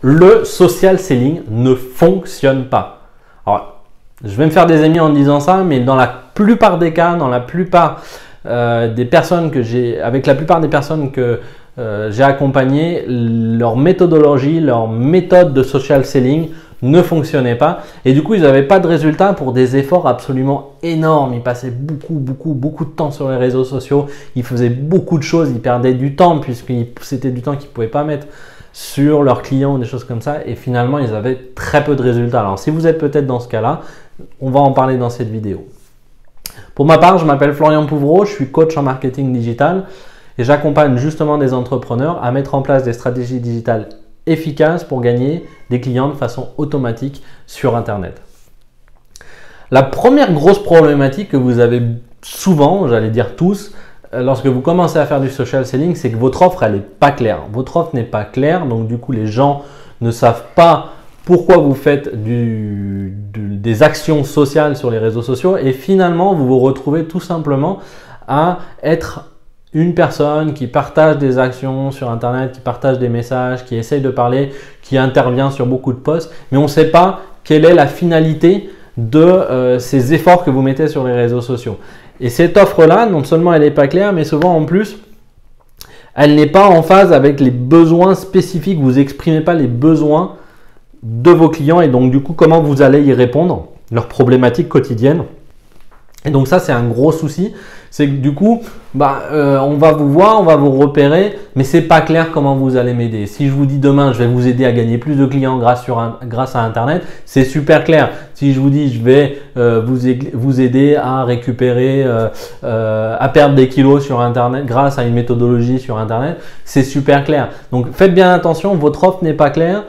Le social selling ne fonctionne pas. Alors, je vais me faire des amis en disant ça, mais dans la plupart des cas, dans la plupart des personnes avec la plupart des personnes que j'ai accompagnées, leur méthodologie, leur méthode de social selling ne fonctionnait pas. Et du coup, ils n'avaient pas de résultats pour des efforts absolument énormes. Ils passaient beaucoup de temps sur les réseaux sociaux. Ils faisaient beaucoup de choses. Ils perdaient du temps puisque c'était du temps qu'ils ne pouvaient pas mettre sur leurs clients ou des choses comme ça, et finalement ils avaient très peu de résultats. Alors si vous êtes peut-être dans ce cas-là, on va en parler dans cette vidéo. Pour ma part, je m'appelle Florian Pouvreau, je suis coach en marketing digital et j'accompagne justement des entrepreneurs à mettre en place des stratégies digitales efficaces pour gagner des clients de façon automatique sur Internet. La première grosse problématique que vous avez souvent, j'allais dire tous, lorsque vous commencez à faire du social selling, c'est que votre offre, elle n'est pas claire. Votre offre n'est pas claire, donc du coup, les gens ne savent pas pourquoi vous faites des actions sociales sur les réseaux sociaux et finalement, vous vous retrouvez tout simplement à être une personne qui partage des actions sur Internet, qui partage des messages, qui essaye de parler, qui intervient sur beaucoup de posts, mais on ne sait pas quelle est la finalité de ces efforts que vous mettez sur les réseaux sociaux. Et cette offre-là, non seulement elle n'est pas claire, mais souvent en plus, elle n'est pas en phase avec les besoins spécifiques. Vous n'exprimez pas les besoins de vos clients et donc du coup, comment vous allez y répondre, leurs problématiques quotidiennes. Et donc ça, c'est un gros souci. C'est que du coup, on va vous voir, on va vous repérer, mais c'est pas clair comment vous allez m'aider. Si je vous dis demain, je vais vous aider à gagner plus de clients grâce à Internet, c'est super clair. Si je vous dis, je vais vous aider à récupérer, à perdre des kilos sur Internet grâce à une méthodologie sur Internet, c'est super clair. Donc faites bien attention, votre offre n'est pas claire.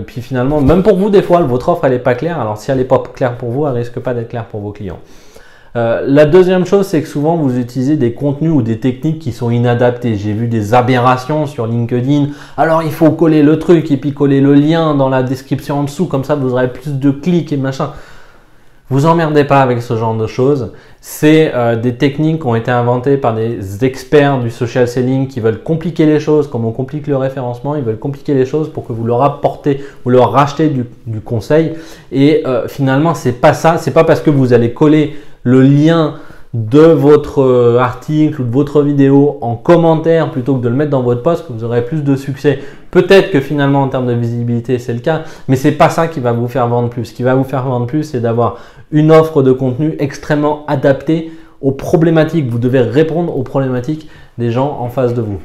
Puis finalement, même pour vous, des fois, votre offre elle n'est pas claire. Alors si elle n'est pas claire pour vous, elle risque pas d'être claire pour vos clients. La deuxième chose, c'est que souvent vous utilisez des contenus ou des techniques qui sont inadaptés. J'ai vu des aberrations sur LinkedIn. Alors il faut coller le truc et puis coller le lien dans la description en dessous, comme ça vous aurez plus de clics et machin. Vous emmerdez pas avec ce genre de choses. C'est des techniques qui ont été inventées par des experts du social selling qui veulent compliquer les choses, comme on complique le référencement. Ils veulent compliquer les choses pour que vous leur apportez ou leur rachetez du conseil. Et finalement, c'est pas ça. C'est pas parce que vous allez coller le lien de votre article ou de votre vidéo en commentaire plutôt que de le mettre dans votre post que vous aurez plus de succès. Peut-être que finalement en termes de visibilité c'est le cas, mais c'est pas ça qui va vous faire vendre plus. Ce qui va vous faire vendre plus, c'est d'avoir une offre de contenu extrêmement adaptée aux problématiques. Vous devez répondre aux problématiques des gens en face de vous.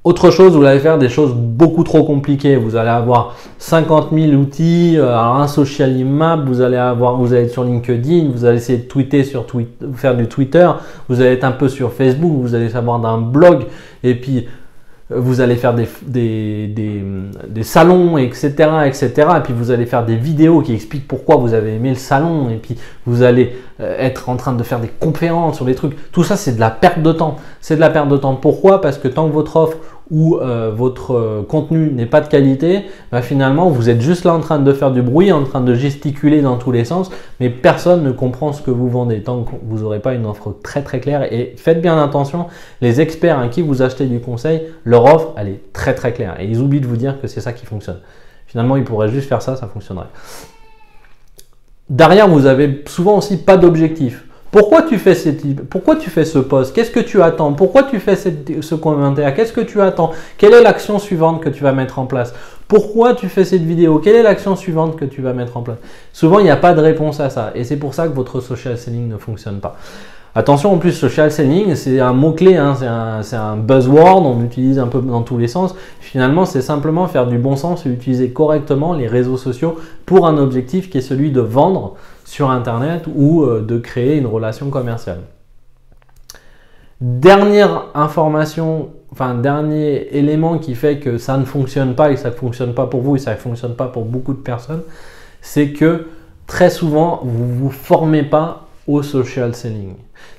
Autre chose, vous allez faire des choses beaucoup trop compliquées. Vous allez avoir 50 000 outils, un social map, vous allez être sur LinkedIn, vous allez essayer de tweeter faire du Twitter, vous allez être un peu sur Facebook, vous allez savoir d'un blog et puis vous allez faire des salons, etc., etc. Et puis vous allez faire des vidéos qui expliquent pourquoi vous avez aimé le salon. Et puis vous allez être en train de faire des conférences sur des trucs. Tout ça, c'est de la perte de temps. C'est de la perte de temps. Pourquoi? Parce que tant que votre offre ou votre contenu n'est pas de qualité, finalement, vous êtes juste là en train de faire du bruit, en train de gesticuler dans tous les sens, mais personne ne comprend ce que vous vendez tant que vous n'aurez pas une offre très très claire. Et faites bien attention, les experts à qui vous achetez du conseil, leur offre, elle est très très claire. Et ils oublient de vous dire que c'est ça qui fonctionne. Finalement, ils pourraient juste faire ça, ça fonctionnerait. Derrière, vous avez souvent aussi pas d'objectif. Pourquoi tu fais ce post? Qu'est-ce que tu attends? Pourquoi tu fais ce commentaire? Qu'est-ce que tu attends? Quelle est l'action suivante que tu vas mettre en place? Pourquoi tu fais cette vidéo? Quelle est l'action suivante que tu vas mettre en place? Souvent, il n'y a pas de réponse à ça. Et c'est pour ça que votre social selling ne fonctionne pas. Attention, en plus, social selling, c'est un mot-clé, hein, c'est un buzzword, on l'utilise un peu dans tous les sens. Finalement, c'est simplement faire du bon sens et utiliser correctement les réseaux sociaux pour un objectif qui est celui de vendre sur Internet ou de créer une relation commerciale. Dernière information, dernier élément qui fait que ça ne fonctionne pas et que ça ne fonctionne pas pour vous et ça ne fonctionne pas pour beaucoup de personnes, c'est que très souvent, vous ne vous formez pas au social selling.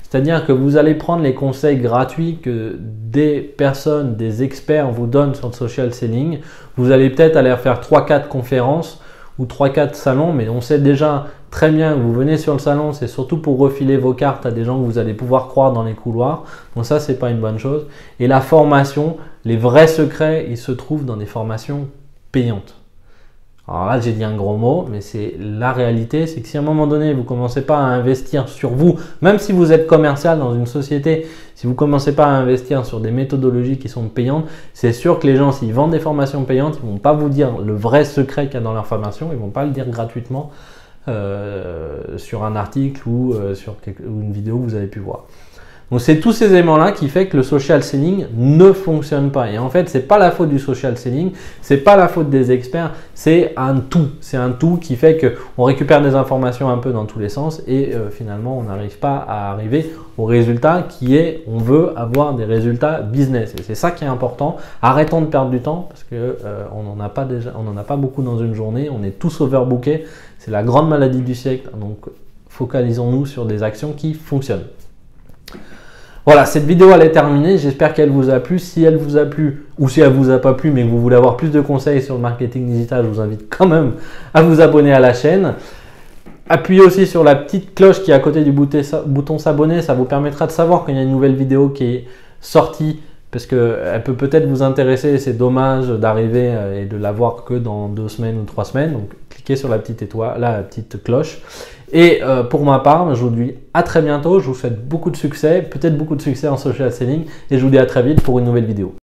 C'est-à-dire que vous allez prendre les conseils gratuits que des personnes, des experts vous donnent sur le social selling. Vous allez peut-être aller faire 3-4 conférences ou 3-4 salons, mais on sait déjà très bien que vous venez sur le salon, c'est surtout pour refiler vos cartes à des gens que vous allez pouvoir croire dans les couloirs. Donc ça, c'est pas une bonne chose. Et la formation, Les vrais secrets, ils se trouvent dans des formations payantes. Alors là, j'ai dit un gros mot, mais c'est la réalité, c'est que si à un moment donné, vous ne commencez pas à investir sur vous, même si vous êtes commercial dans une société, si vous ne commencez pas à investir sur des méthodologies qui sont payantes, c'est sûr que les gens, s'ils vendent des formations payantes, ils ne vont pas vous dire le vrai secret qu'il y a dans leur formation, ils ne vont pas le dire gratuitement sur un article ou sur une vidéo que vous avez pu voir. Donc c'est tous ces éléments-là qui fait que le social selling ne fonctionne pas. Et en fait, c'est pas la faute du social selling, c'est pas la faute des experts, c'est un tout. C'est un tout qui fait qu'on récupère des informations un peu dans tous les sens et finalement, on n'arrive pas à arriver au résultat qui est, on veut avoir des résultats business. Et c'est ça qui est important. Arrêtons de perdre du temps parce que on n'en a pas beaucoup dans une journée. On est tous overbookés. C'est la grande maladie du siècle. Donc, focalisons-nous sur des actions qui fonctionnent. Voilà, cette vidéo elle est terminée, j'espère qu'elle vous a plu. Si elle vous a plu ou si elle vous a pas plu mais que vous voulez avoir plus de conseils sur le marketing digital, je vous invite quand même à vous abonner à la chaîne. Appuyez aussi sur la petite cloche qui est à côté du bouton s'abonner, ça vous permettra de savoir quand il y a une nouvelle vidéo qui est sortie parce qu'elle peut peut-être vous intéresser, c'est dommage d'arriver et de la voir que dans 2 semaines ou 3 semaines. Donc cliquez sur la petite étoile, la petite cloche. Et pour ma part, je vous dis à très bientôt, je vous souhaite beaucoup de succès, peut-être beaucoup de succès en social selling et je vous dis à très vite pour une nouvelle vidéo.